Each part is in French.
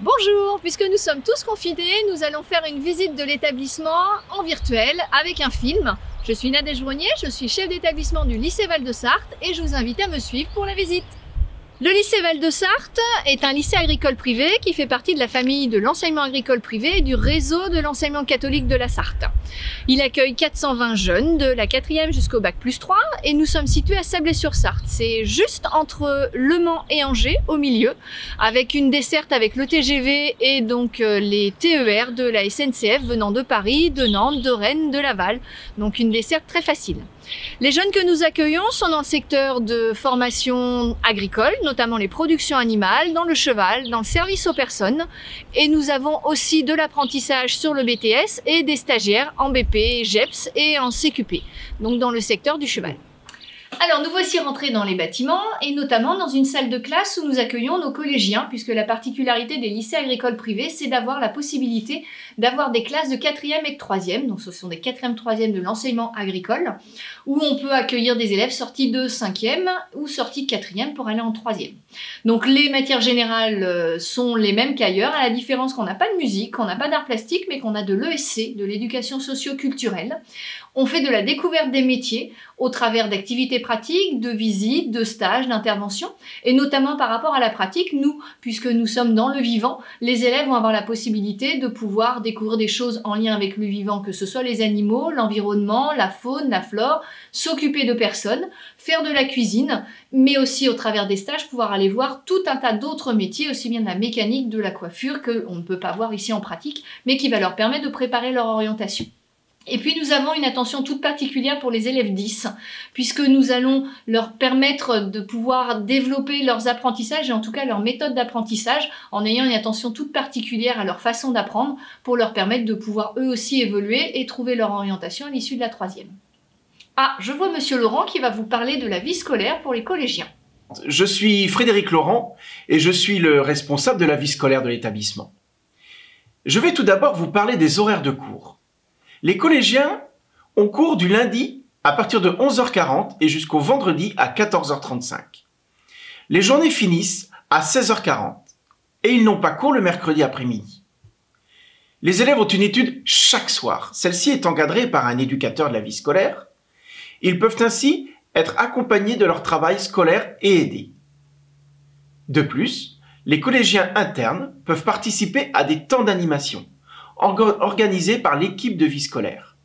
Bonjour, puisque nous sommes tous confinés, nous allons faire une visite de l'établissement en virtuel avec un film. Je suis Nadège Brognier, je suis chef d'établissement du lycée Val-de-Sarthe et je vous invite à me suivre pour la visite. Le lycée Val-de-Sarthe est un lycée agricole privé qui fait partie de la famille de l'enseignement agricole privé et du réseau de l'enseignement catholique de la Sarthe. Il accueille 420 jeunes de la 4e jusqu'au bac+3 et nous sommes situés à Sablé-sur-Sarthe. C'est juste entre Le Mans et Angers, au milieu, avec une desserte avec le TGV et donc les TER de la SNCF venant de Paris, de Nantes, de Rennes, de Laval. Donc une desserte très facile. Les jeunes que nous accueillons sont dans le secteur de formation agricole, notamment les productions animales, dans le cheval, dans le service aux personnes. Et nous avons aussi de l'apprentissage sur le BTS et des stagiaires en BP, GEPS et en CQP, donc dans le secteur du cheval. Alors nous voici rentrés dans les bâtiments et notamment dans une salle de classe où nous accueillons nos collégiens, puisque la particularité des lycées agricoles privés, c'est d'avoir la possibilité d'avoir des classes de 4e et de 3e, donc ce sont des 4e, 3e de l'enseignement agricole, où on peut accueillir des élèves sortis de 5e ou sortis de 4e pour aller en 3e. Donc les matières générales sont les mêmes qu'ailleurs, à la différence qu'on n'a pas de musique, qu'on n'a pas d'art plastique, mais qu'on a de l'ESC, de l'éducation socio-culturelle. On fait de la découverte des métiers au travers d'activités pratiques, de visites, de stages, d'interventions, et notamment par rapport à la pratique, nous, puisque nous sommes dans le vivant, les élèves vont avoir la possibilité de pouvoir découvrir des choses en lien avec le vivant, que ce soit les animaux, l'environnement, la faune, la flore, s'occuper de personnes, faire de la cuisine, mais aussi au travers des stages, pouvoir aller voir tout un tas d'autres métiers, aussi bien de la mécanique, de la coiffure, qu'on ne peut pas voir ici en pratique, mais qui va leur permettre de préparer leur orientation. Et puis nous avons une attention toute particulière pour les élèves 10, puisque nous allons leur permettre de pouvoir développer leurs apprentissages et en tout cas leur méthode d'apprentissage en ayant une attention toute particulière à leur façon d'apprendre pour leur permettre de pouvoir eux aussi évoluer et trouver leur orientation à l'issue de la 3e. Ah, je vois Monsieur Laurent qui va vous parler de la vie scolaire pour les collégiens. Je suis Frédéric Laurent et je suis le responsable de la vie scolaire de l'établissement. Je vais tout d'abord vous parler des horaires de cours. Les collégiens ont cours du lundi à partir de 11h40 et jusqu'au vendredi à 14h35. Les journées finissent à 16h40 et ils n'ont pas cours le mercredi après-midi. Les élèves ont une étude chaque soir. Celle-ci est encadrée par un éducateur de la vie scolaire. Ils peuvent ainsi être accompagnés de leur travail scolaire et aidés. De plus, les collégiens internes peuvent participer à des temps d'animation organisés par l'équipe de vie scolaire,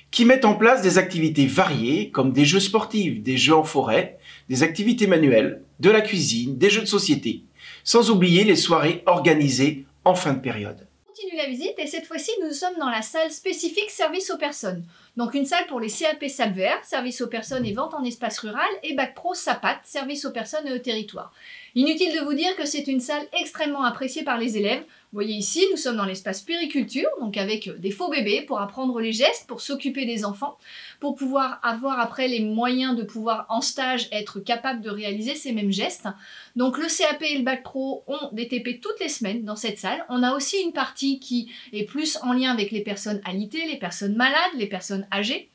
qui mettent en place des activités variées comme des jeux sportifs, des jeux en forêt, des activités manuelles, de la cuisine, des jeux de société, sans oublier les soirées organisées en fin de période. On continue la visite et cette fois-ci nous sommes dans la salle spécifique service aux personnes. Donc une salle pour les CAP SAPVER, service aux personnes et vente en espace rural, et Bac Pro SAPAT, service aux personnes et au territoire. Inutile de vous dire que c'est une salle extrêmement appréciée par les élèves. Vous voyez ici, nous sommes dans l'espace périculture, donc avec des faux bébés pour apprendre les gestes, pour s'occuper des enfants, pour pouvoir avoir après les moyens de pouvoir en stage être capable de réaliser ces mêmes gestes. Donc le CAP et le Bac Pro ont des TP toutes les semaines dans cette salle. On a aussi une partie qui est plus en lien avec les personnes alitées, les personnes malades, les personnes âgées.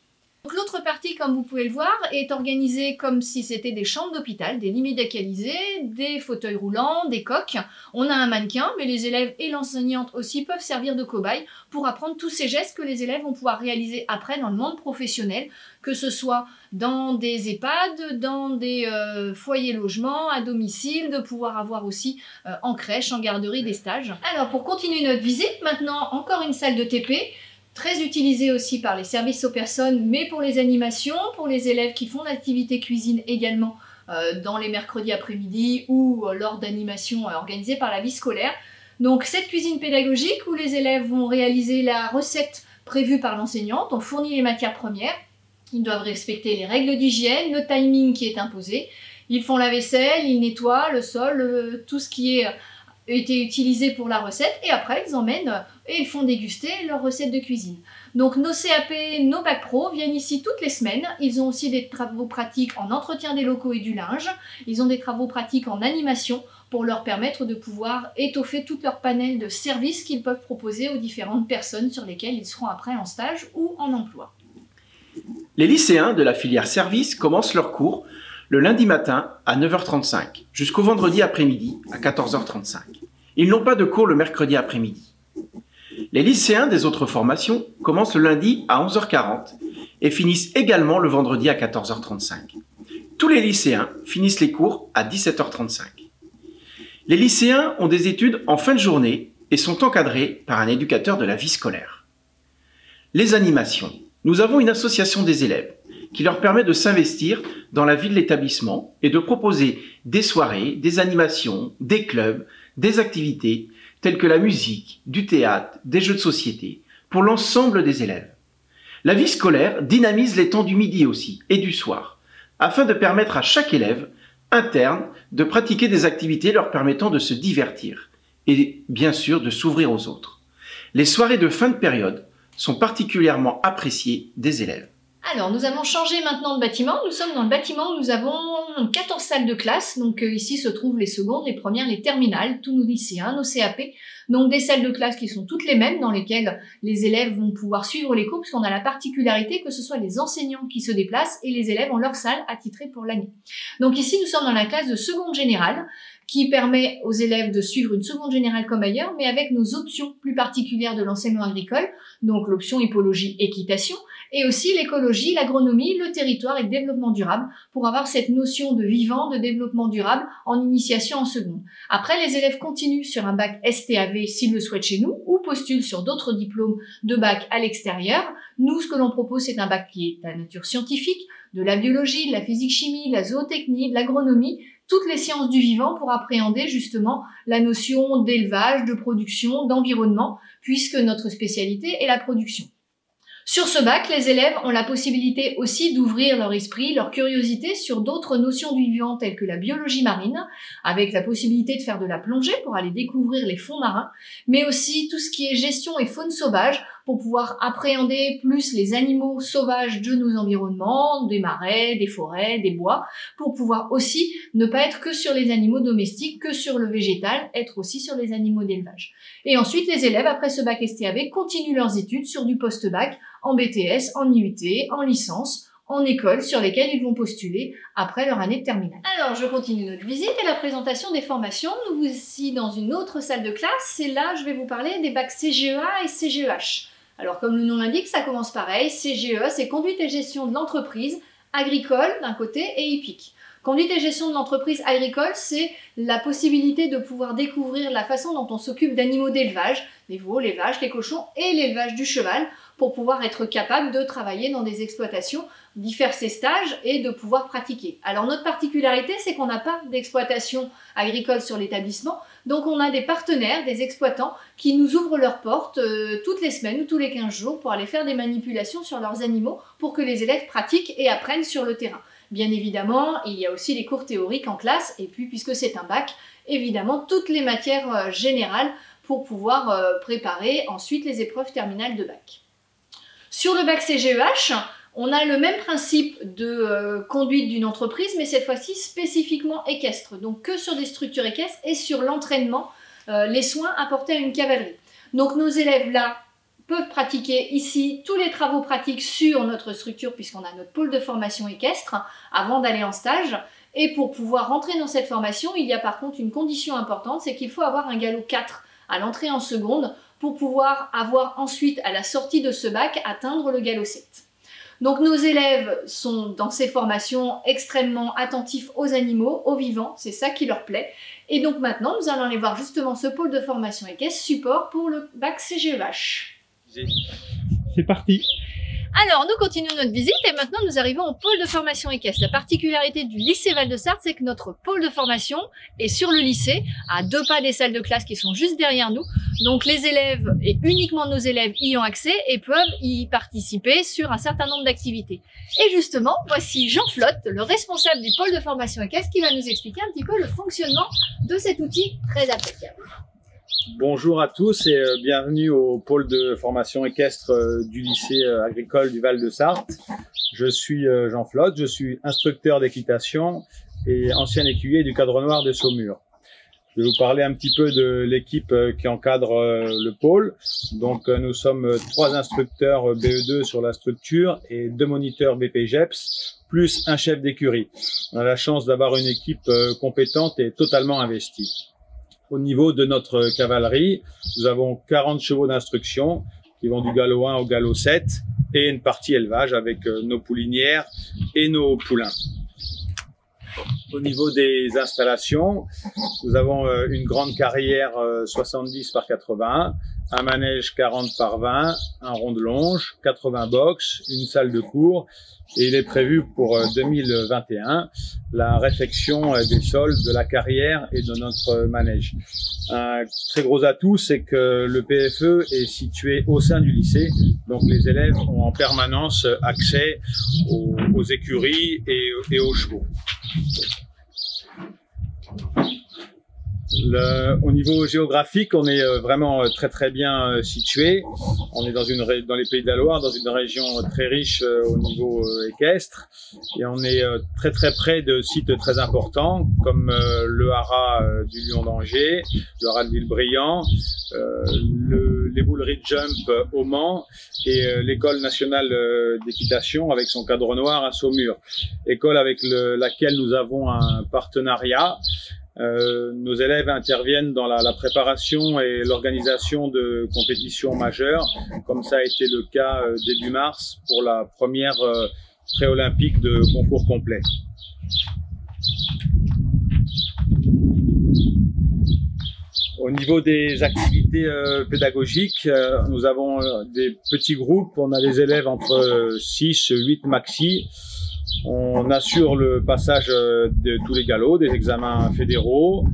Donc l'autre partie, comme vous pouvez le voir, est organisée comme si c'était des chambres d'hôpital, des lits médicalisés, des fauteuils roulants, des coques. On a un mannequin, mais les élèves et l'enseignante aussi peuvent servir de cobayes pour apprendre tous ces gestes que les élèves vont pouvoir réaliser après dans le monde professionnel, que ce soit dans des EHPAD, dans des foyers logements, à domicile, de pouvoir avoir aussi en crèche, en garderie des stages. Alors pour continuer notre visite, maintenant encore une salle de TP, très utilisé aussi par les services aux personnes, mais pour les animations, pour les élèves qui font l'activité cuisine également dans les mercredis après-midi ou lors d'animations organisées par la vie scolaire. Donc cette cuisine pédagogique où les élèves vont réaliser la recette prévue par l'enseignante, on fournit les matières premières, ils doivent respecter les règles d'hygiène, le timing qui est imposé, ils font la vaisselle, ils nettoient le sol, tout ce qui a été utilisé pour la recette et après ils emmènent et ils font déguster leur recette de cuisine. Donc nos CAP, nos Bac Pro viennent ici toutes les semaines. Ils ont aussi des travaux pratiques en entretien des locaux et du linge. Ils ont des travaux pratiques en animation pour leur permettre de pouvoir étoffer tout leur panel de services qu'ils peuvent proposer aux différentes personnes sur lesquelles ils seront après en stage ou en emploi. Les lycéens de la filière service commencent leurs cours le lundi matin à 9h35 jusqu'au vendredi après-midi à 14h35. Ils n'ont pas de cours le mercredi après-midi. Les lycéens des autres formations commencent le lundi à 11h40 et finissent également le vendredi à 14h35. Tous les lycéens finissent les cours à 17h35. Les lycéens ont des études en fin de journée et sont encadrés par un éducateur de la vie scolaire. Les animations. Nous avons une association des élèves qui leur permet de s'investir dans la vie de l'établissement et de proposer des soirées, des animations, des clubs, des activités telles que la musique, du théâtre, des jeux de société pour l'ensemble des élèves. La vie scolaire dynamise les temps du midi aussi et du soir afin de permettre à chaque élève interne de pratiquer des activités leur permettant de se divertir et bien sûr de s'ouvrir aux autres. Les soirées de fin de période sont particulièrement appréciées des élèves. Alors, nous allons changer maintenant de bâtiment. Nous sommes dans le bâtiment où nous avons 14 salles de classe. Donc ici se trouvent les secondes, les premières, les terminales, tous nos lycéens, nos CAP. Donc des salles de classe qui sont toutes les mêmes, dans lesquelles les élèves vont pouvoir suivre les cours, puisqu'on a la particularité que ce soit les enseignants qui se déplacent et les élèves ont leur salle attitrée pour l'année. Donc ici, nous sommes dans la classe de seconde générale, qui permet aux élèves de suivre une seconde générale comme ailleurs, mais avec nos options plus particulières de l'enseignement agricole, donc l'option hippologie équitation, et aussi l'écologie, l'agronomie, le territoire et le développement durable, pour avoir cette notion de vivant, de développement durable en initiation en seconde. Après, les élèves continuent sur un bac STAV s'ils le souhaitent chez nous, ou postulent sur d'autres diplômes de bac à l'extérieur. Nous, ce que l'on propose, c'est un bac qui est à nature scientifique, de la biologie, de la physique-chimie, de la zootechnie, de l'agronomie, toutes les sciences du vivant pour appréhender justement la notion d'élevage, de production, d'environnement, puisque notre spécialité est la production. Sur ce bac, les élèves ont la possibilité aussi d'ouvrir leur esprit, leur curiosité sur d'autres notions du vivant telles que la biologie marine, avec la possibilité de faire de la plongée pour aller découvrir les fonds marins, mais aussi tout ce qui est gestion et faune sauvage pour pouvoir appréhender plus les animaux sauvages de nos environnements, des marais, des forêts, des bois, pour pouvoir aussi ne pas être que sur les animaux domestiques, que sur le végétal, être aussi sur les animaux d'élevage. Et ensuite, les élèves, après ce bac STAV, continuent leurs études sur du post-bac, en BTS, en IUT, en licence, en école, sur lesquelles ils vont postuler après leur année de terminale. Alors, je continue notre visite et la présentation des formations. Nous voici dans une autre salle de classe, et là, je vais vous parler des bacs CGEA et CGEH. Alors, comme le nom l'indique, ça commence pareil. CGE, c'est conduite et gestion de l'entreprise, agricole d'un côté et hippique. Conduite et gestion de l'entreprise agricole, c'est la possibilité de pouvoir découvrir la façon dont on s'occupe d'animaux d'élevage, les veaux, les vaches, les cochons et l'élevage du cheval, pour pouvoir être capable de travailler dans des exploitations, d'y faire ses stages et de pouvoir pratiquer. Alors notre particularité, c'est qu'on n'a pas d'exploitation agricole sur l'établissement, donc on a des partenaires, des exploitants qui nous ouvrent leurs portes toutes les semaines ou tous les 15 jours pour aller faire des manipulations sur leurs animaux pour que les élèves pratiquent et apprennent sur le terrain. Bien évidemment, il y a aussi les cours théoriques en classe et puis puisque c'est un bac, évidemment toutes les matières générales pour pouvoir préparer ensuite les épreuves terminales de bac. Sur le bac CGEH, on a le même principe de conduite d'une entreprise, mais cette fois-ci spécifiquement équestre. Donc que sur des structures équestres et sur l'entraînement, les soins apportés à une cavalerie. Donc nos élèves là peuvent pratiquer ici tous les travaux pratiques sur notre structure, puisqu'on a notre pôle de formation équestre, avant d'aller en stage. Et pour pouvoir rentrer dans cette formation, il y a par contre une condition importante, c'est qu'il faut avoir un galop 4 à l'entrée en seconde, pour pouvoir avoir ensuite, à la sortie de ce bac, atteindre le galop 7. Donc nos élèves sont dans ces formations extrêmement attentifs aux animaux, aux vivants, c'est ça qui leur plaît. Et donc maintenant, nous allons aller voir justement ce pôle de formation équestre, support pour le bac CGEH. C'est parti. Alors, nous continuons notre visite et maintenant nous arrivons au pôle de formation équestre. La particularité du lycée Val-de-Sarthe, c'est que notre pôle de formation est sur le lycée, à 2 pas des salles de classe qui sont juste derrière nous. Donc les élèves, et uniquement nos élèves, y ont accès et peuvent y participer sur un certain nombre d'activités. Et justement, voici Jean Flotte, le responsable du pôle de formation équestre, qui va nous expliquer un petit peu le fonctionnement de cet outil très appréciable. Bonjour à tous et bienvenue au pôle de formation équestre du lycée agricole du Val-de-Sarthe. Je suis Jean Flotte, je suis instructeur d'équitation et ancien écuyer du Cadre Noir de Saumur. Je vais vous parler un petit peu de l'équipe qui encadre le pôle. Donc nous sommes 3 instructeurs BE2 sur la structure et 2 moniteurs BPGEPS, plus un chef d'écurie. On a la chance d'avoir une équipe compétente et totalement investie. Au niveau de notre cavalerie, nous avons 40 chevaux d'instruction qui vont du galop 1 au galop 7 et une partie élevage avec nos poulinières et nos poulains. Au niveau des installations, nous avons une grande carrière 70 par 81, un manège 40 par 20, un rond de longe, 80 box, une salle de cours, et il est prévu pour 2021 la réfection des sols de la carrière et de notre manège. Un très gros atout, c'est que le PFE est situé au sein du lycée, donc les élèves ont en permanence accès aux écuries et aux chevaux. Au niveau géographique, on est vraiment très bien situé. On est dans les Pays de la Loire, dans une région très riche au niveau équestre, et on est très près de sites très importants comme le haras du Lion d'Angers, le haras de Villebriand, les bouleries de jump au Mans et l'école nationale d'équitation avec son cadre noir à Saumur, école avec laquelle nous avons un partenariat. Nos élèves interviennent dans la préparation et l'organisation de compétitions majeures, comme ça a été le cas début mars pour la première pré-olympique de concours complet. Au niveau des activités pédagogiques, nous avons des petits groupes, on a des élèves entre 6 et 8 maxi. On assure le passage de tous les galops, des examens fédéraux.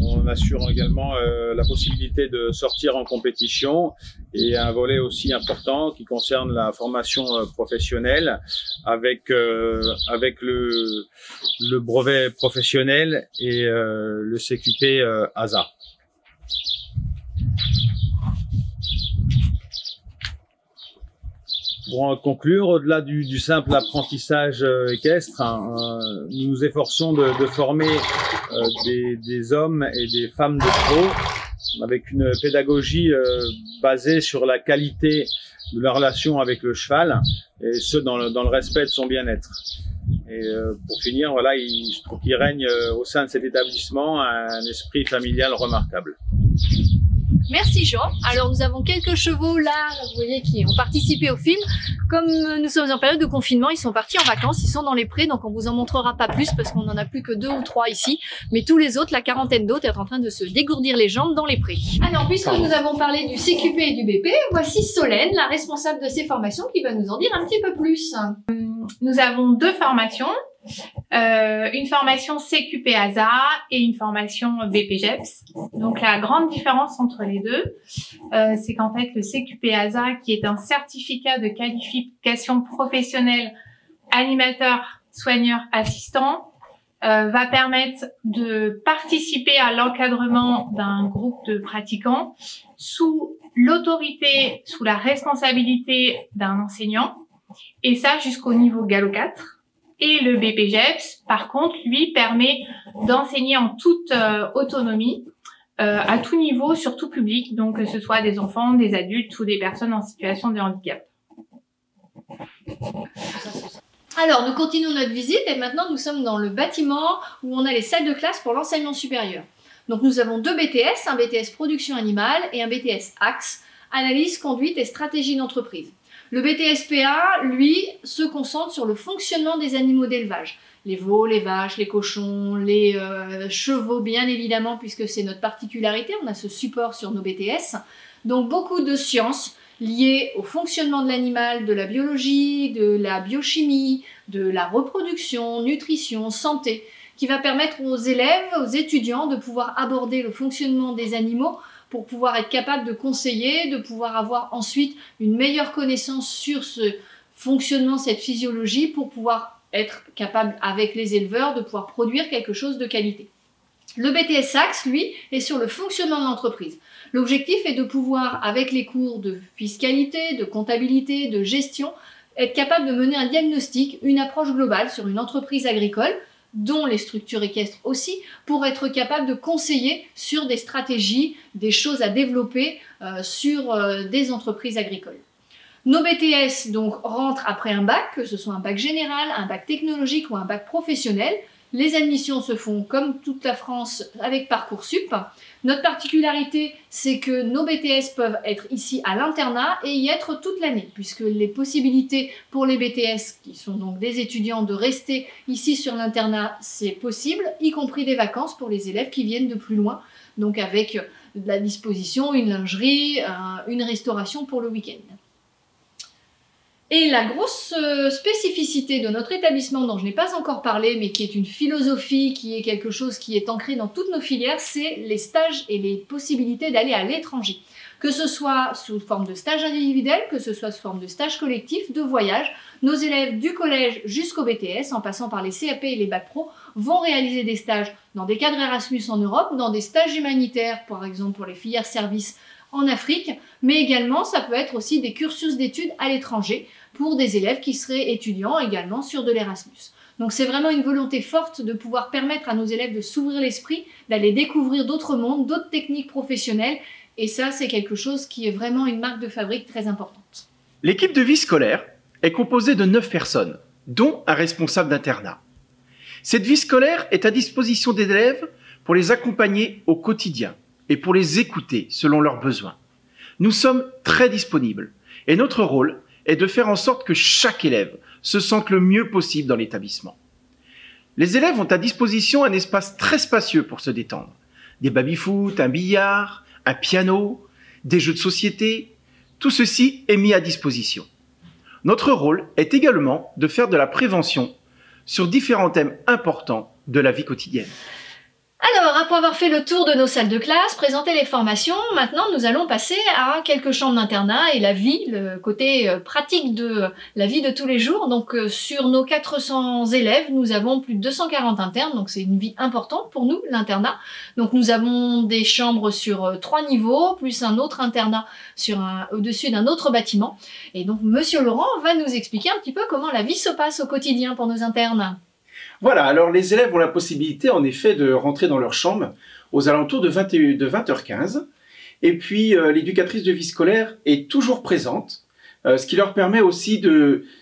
On assure également la possibilité de sortir en compétition et un volet aussi important qui concerne la formation professionnelle avec le brevet professionnel et le CQP ASA. Pour conclure, au-delà du simple apprentissage équestre, nous nous efforçons de former des hommes et des femmes de pro avec une pédagogie basée sur la qualité de la relation avec le cheval, et ce dans le respect de son bien-être. Et pour finir, voilà, je trouve qu'il règne au sein de cet établissement un esprit familial remarquable. Merci Jean. Alors nous avons quelques chevaux là, vous voyez, qui ont participé au film. Comme nous sommes en période de confinement, ils sont partis en vacances, ils sont dans les prés, donc on vous en montrera pas plus parce qu'on n'en a plus que 2 ou 3 ici. Mais tous les autres, la quarantaine d'autres, est en train de se dégourdir les jambes dans les prés. Alors puisque nous avavons parlé du CQP et du BP, voici Solène, la responsable de ces formations, qui va nous en dire un petit peu plus. Nous avons 2 formations. Une formation CQP ASA et une formation BPGEPS. Donc la grande différence entre les deux, c'est qu'en fait le CQP ASA, qui est un certificat de qualification professionnelle animateur, soigneur, assistant, va permettre de participer à l'encadrement d'un groupe de pratiquants sous l'autorité, sous la responsabilité d'un enseignant, et ça jusqu'au niveau galop 4. Et le BPGEPS, par contre, lui, permet d'enseigner en toute autonomie, à tout niveau, sur tout public, donc que ce soit des enfants, des adultes ou des personnes en situation de handicap. Alors, nous continuons notre visite et maintenant nous sommes dans le bâtiment où on a les salles de classe pour l'enseignement supérieur. Donc nous avons 2 BTS, un BTS production animale et un BTS AXE, analyse, conduite et stratégie d'entreprise. Le BTS-PA, lui, se concentre sur le fonctionnement des animaux d'élevage. Les veaux, les vaches, les cochons, les chevaux, bien évidemment, puisque c'est notre particularité, on a ce support sur nos BTS. Donc beaucoup de sciences liées au fonctionnement de l'animal, de la biologie, de la biochimie, de la reproduction, nutrition, santé, qui va permettre aux élèves, aux étudiants de pouvoir aborder le fonctionnement des animaux pour pouvoir être capable de conseiller, de pouvoir avoir ensuite une meilleure connaissance sur ce fonctionnement, cette physiologie, pour pouvoir être capable avec les éleveurs de pouvoir produire quelque chose de qualité. Le BTS AXE, lui, est sur le fonctionnement de l'entreprise. L'objectif est de pouvoir, avec les cours de fiscalité, de comptabilité, de gestion, être capable de mener un diagnostic, une approche globale sur une entreprise agricole, dont les structures équestres aussi, pour être capable de conseiller sur des stratégies, des choses à développer sur des entreprises agricoles. Nos BTS donc rentrent après un bac, que ce soit un bac général, un bac technologique ou un bac professionnel, Les admissions se font comme toute la France avec Parcoursup. Notre particularité, c'est que nos BTS peuvent être ici à l'internat et y être toute l'année, puisque les possibilités pour les BTS, qui sont donc des étudiants, de rester ici sur l'internat, c'est possible, y compris des vacances pour les élèves qui viennent de plus loin, donc avec de la disposition, une lingerie, une restauration pour le week-end. Et la grosse spécificité de notre établissement, dont je n'ai pas encore parlé, mais qui est une philosophie, qui est quelque chose qui est ancré dans toutes nos filières, c'est les stages et les possibilités d'aller à l'étranger. Que ce soit sous forme de stage individuel, que ce soit sous forme de stage collectif, de voyage, nos élèves du collège jusqu'au BTS, en passant par les CAP et les Bac Pro, vont réaliser des stages dans des cadres Erasmus en Europe, dans des stages humanitaires, par exemple pour les filières services en Afrique, mais également ça peut être aussi des cursus d'études à l'étranger pour des élèves qui seraient étudiants également sur de l'Erasmus. Donc c'est vraiment une volonté forte de pouvoir permettre à nos élèves de s'ouvrir l'esprit, d'aller découvrir d'autres mondes, d'autres techniques professionnelles, et ça c'est quelque chose qui est vraiment une marque de fabrique très importante. L'équipe de vie scolaire est composée de 9 personnes, dont un responsable d'internat. Cette vie scolaire est à disposition des élèves pour les accompagner au quotidien et pour les écouter selon leurs besoins. Nous sommes très disponibles et notre rôle est de faire en sorte que chaque élève se sente le mieux possible dans l'établissement. Les élèves ont à disposition un espace très spacieux pour se détendre. Des baby-foot, un billard, un piano, des jeux de société, tout ceci est mis à disposition. Notre rôle est également de faire de la prévention sur différents thèmes importants de la vie quotidienne. Alors, après avoir fait le tour de nos salles de classe, présenté les formations, maintenant nous allons passer à quelques chambres d'internat et la vie, le côté pratique de la vie de tous les jours. Donc sur nos 400 élèves, nous avons plus de 240 internes, donc c'est une vie importante pour nous, l'internat. Donc nous avons des chambres sur 3 niveaux, plus un autre internat au-dessus d'un autre bâtiment. Et donc Monsieur Laurent va nous expliquer un petit peu comment la vie se passe au quotidien pour nos internes. Voilà, alors les élèves ont la possibilité en effet de rentrer dans leur chambre aux alentours de 20h15. Et puis l'éducatrice de vie scolaire est toujours présente, ce qui leur permet aussi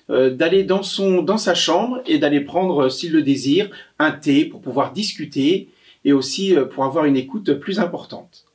d'aller dans sa chambre et d'aller prendre, s'ils le désirent, un thé pour pouvoir discuter et aussi pour avoir une écoute plus importante.